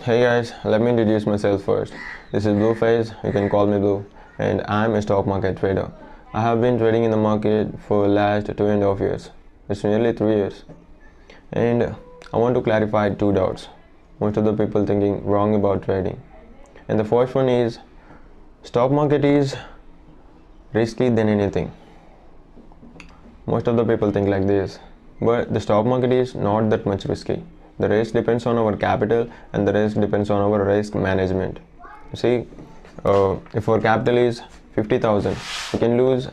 Hey guys, let me introduce myself first. This is Blueface, you can call me Blue, and I'm a stock market trader. I have been trading in the market for last 2.5 years. It's nearly 3 years. And I want to clarify two doubts. Most of the people thinking wrong about trading. And the first one is, stock market is risky than anything. Most of the people think like this. But the stock market is not that much risky. The risk depends on our capital and the risk depends on our risk management. You see, if our capital is 50,000, we can lose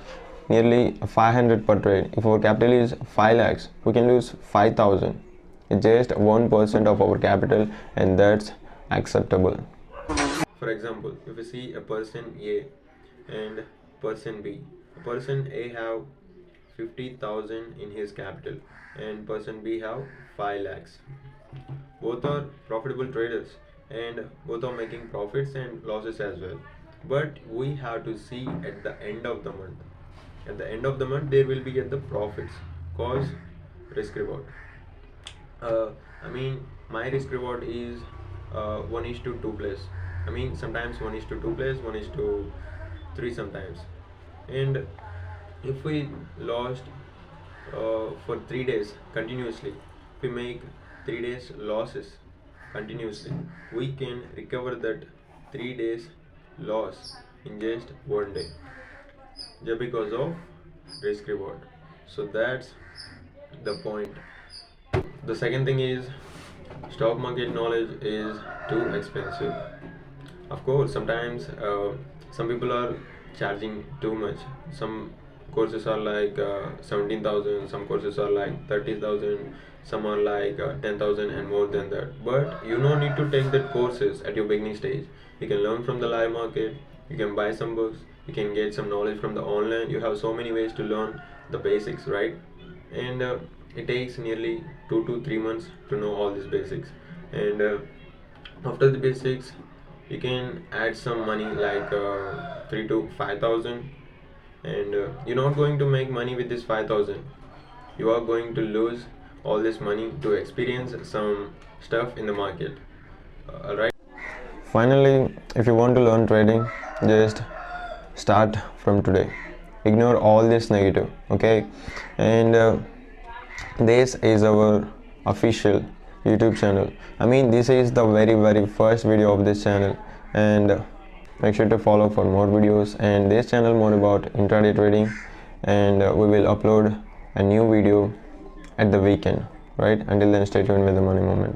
nearly 500 per trade. If our capital is 5 lakhs, we can lose 5,000. It's just 1% of our capital, and that's acceptable. For example, if we see a person A and person B, person A have 50,000 in his capital and person B have 5 lakhs. Both are profitable traders and both are making profits and losses as well. But we have to see at the end of the month. At the end of the month, there will be at the profits, cause risk reward. My risk reward is 1:2 place. Sometimes 1:2 place, 1:3 sometimes. And if we lost for 3 days continuously, if we make 3 days losses continuously, we can recover that 3 days loss in just 1 day, just because of risk reward. So that's the point. The second thing is, stock market knowledge is too expensive. Of course, sometimes some people are charging too much. Some courses are like 17,000, some courses are like 30,000, some are like 10,000 and more than that. But you don't need to take that courses at your beginning stage. You can learn from the live market, you can buy some books, you can get some knowledge from the online. You have so many ways to learn the basics, right? And it takes nearly 2 to 3 months to know all these basics. And after the basics, you can add some money like 3 to 5,000, and you're not going to make money with this 5,000. You are going to lose all this money to experience some stuff in the market. Alright. Finally, if you want to learn trading, just start from today. Ignore all this negative, okay? And this is our official YouTube channel. This is the very first video of this channel, and make sure to follow for more videos and this channel more about intraday trading. And we will upload a new video at the weekend, right? Until then, stay tuned with the Money Moment.